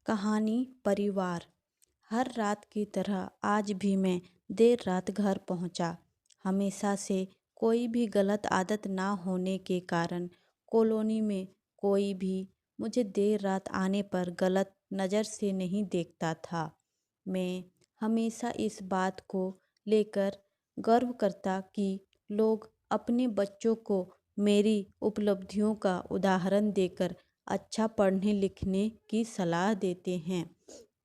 कहानी परिवार। हर रात की तरह आज भी मैं देर रात घर पहुंचा। हमेशा से कोई भी गलत आदत ना होने के कारण कॉलोनी में कोई भी मुझे देर रात आने पर गलत नज़र से नहीं देखता था। मैं हमेशा इस बात को लेकर गर्व करता कि लोग अपने बच्चों को मेरी उपलब्धियों का उदाहरण देकर अच्छा पढ़ने लिखने की सलाह देते हैं।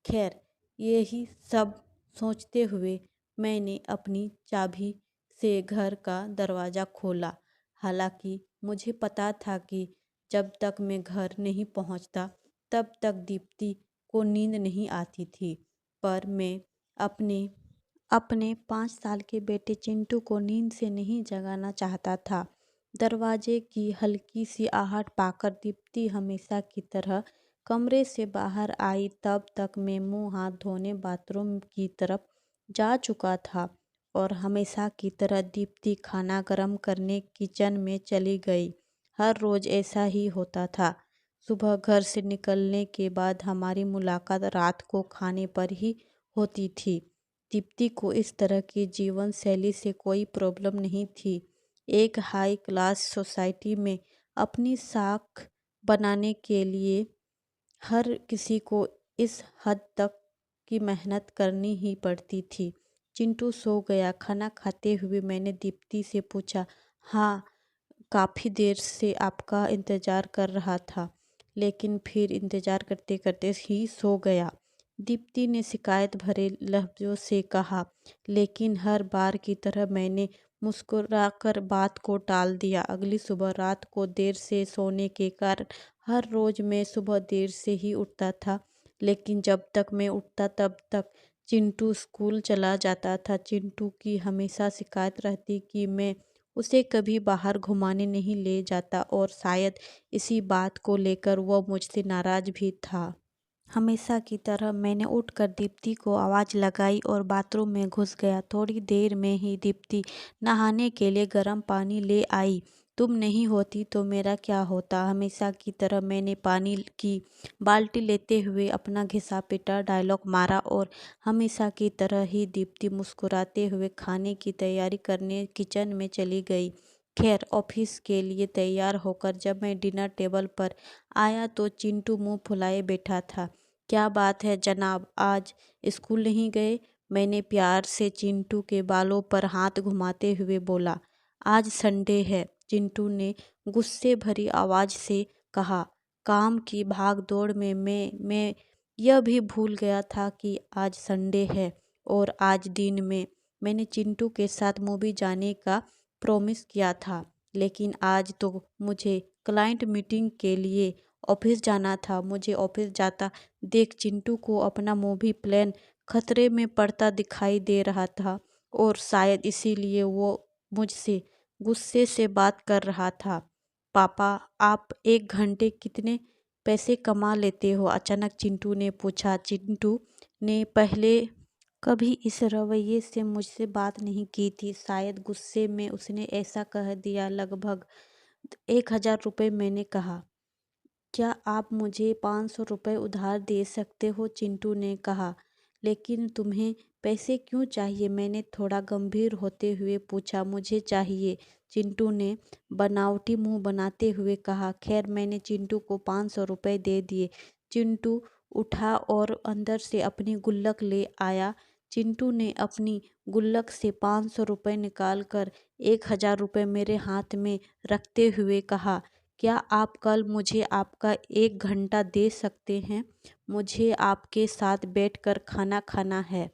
खैर, यही सब सोचते हुए मैंने अपनी चाबी से घर का दरवाज़ा खोला। हालांकि मुझे पता था कि जब तक मैं घर नहीं पहुंचता तब तक दीप्ति को नींद नहीं आती थी। पर मैं अपने अपने 5 साल के बेटे चिंटू को नींद से नहीं जगाना चाहता था। दरवाजे की हल्की सी आहट पाकर दीप्ति हमेशा की तरह कमरे से बाहर आई। तब तक मैं मुंह हाथ धोने बाथरूम की तरफ जा चुका था और हमेशा की तरह दीप्ति खाना गर्म करने किचन में चली गई। हर रोज ऐसा ही होता था। सुबह घर से निकलने के बाद हमारी मुलाकात रात को खाने पर ही होती थी। दीप्ति को इस तरह की जीवन शैली से कोई प्रॉब्लम नहीं थी। एक हाई क्लास सोसाइटी में अपनी साख बनाने के लिए हर किसी को इस हद तक की मेहनत करनी ही पड़ती थी। चिंटू सो गया। खाना खाते हुए मैंने दीप्ति से पूछा, हाँ, काफ़ी देर से आपका इंतज़ार कर रहा था, लेकिन फिर इंतज़ार करते करते ही सो गया। दीप्ति ने शिकायत भरे लफ्ज़ों से कहा, लेकिन हर बार की तरह मैंने मुस्कुराकर बात को टाल दिया। अगली सुबह रात को देर से सोने के कारण हर रोज़ मैं सुबह देर से ही उठता था, लेकिन जब तक मैं उठता तब तक चिंटू स्कूल चला जाता था। चिंटू की हमेशा शिकायत रहती कि मैं उसे कभी बाहर घुमाने नहीं ले जाता और शायद इसी बात को लेकर वह मुझसे नाराज़ भी था। हमेशा की तरह मैंने उठकर दीप्ति को आवाज़ लगाई और बाथरूम में घुस गया। थोड़ी देर में ही दीप्ति नहाने के लिए गर्म पानी ले आई। तुम नहीं होती तो मेरा क्या होता। हमेशा की तरह मैंने पानी की बाल्टी लेते हुए अपना घिसा पिटा डायलॉग मारा और हमेशा की तरह ही दीप्ति मुस्कुराते हुए खाने की तैयारी करने किचन में चली गई। खैर, ऑफिस के लिए तैयार होकर जब मैं डिनर टेबल पर आया तो चिंटू मुंह फुलाए बैठा था। क्या बात है जनाब, आज स्कूल नहीं गए? मैंने प्यार से चिंटू के बालों पर हाथ घुमाते हुए बोला। आज संडे है, चिंटू ने गुस्से भरी आवाज़ से कहा। काम की भागदौड़ में मैं यह भी भूल गया था कि आज संडे है और आज दिन में मैंने चिंटू के साथ मूवी जाने का प्रॉमिस किया था, लेकिन आज तो मुझे क्लाइंट मीटिंग के लिए ऑफिस जाना था। मुझे ऑफिस जाता देख चिंटू को अपना मूवी प्लान खतरे में पड़ता दिखाई दे रहा था और शायद इसीलिए वो मुझसे गुस्से से बात कर रहा था। पापा, आप एक घंटे कितने पैसे कमा लेते हो? अचानक चिंटू ने पूछा। चिंटू ने पहले कभी इस रवैये से मुझसे बात नहीं की थी। शायद गुस्से में उसने ऐसा कह दिया। लगभग 1,000 रुपये, मैंने कहा। क्या आप मुझे 500 रुपये उधार दे सकते हो? चिंटू ने कहा। लेकिन तुम्हें पैसे क्यों चाहिए? मैंने थोड़ा गंभीर होते हुए पूछा। मुझे चाहिए, चिंटू ने बनावटी मुंह बनाते हुए कहा। खैर, मैंने चिंटू को 500 रुपये दे दिए। चिंटू उठा और अंदर से अपनी गुल्लक ले आया। चिंटू ने अपनी गुल्लक से 500 रुपये निकाल कर 1,000 रुपये मेरे हाथ में रखते हुए कहा, क्या आप कल मुझे आपका 1 घंटा दे सकते हैं? मुझे आपके साथ बैठकर खाना खाना है।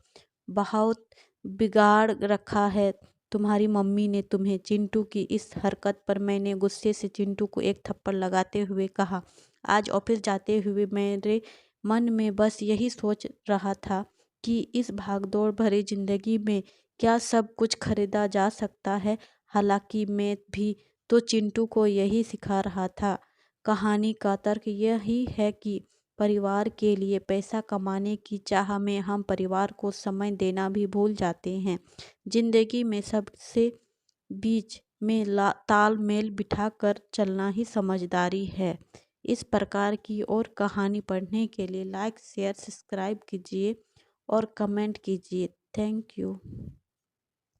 बहुत बिगाड़ रखा है तुम्हारी मम्मी ने तुम्हें। चिंटू की इस हरकत पर मैंने गुस्से से चिंटू को एक थप्पड़ लगाते हुए कहा। आज ऑफिस जाते हुए मेरे मन में बस यही सोच रहा था कि इस भागदौड़ भरी जिंदगी में क्या सब कुछ खरीदा जा सकता है। हालांकि मैं भी तो चिंटू को यही सिखा रहा था। कहानी का तर्क यही है कि परिवार के लिए पैसा कमाने की चाह में हम परिवार को समय देना भी भूल जाते हैं। जिंदगी में सबसे बीच में तालमेल बिठाकर चलना ही समझदारी है। इस प्रकार की और कहानी पढ़ने के लिए लाइक शेयर सब्सक्राइब कीजिए और कमेंट कीजिए। Thank you.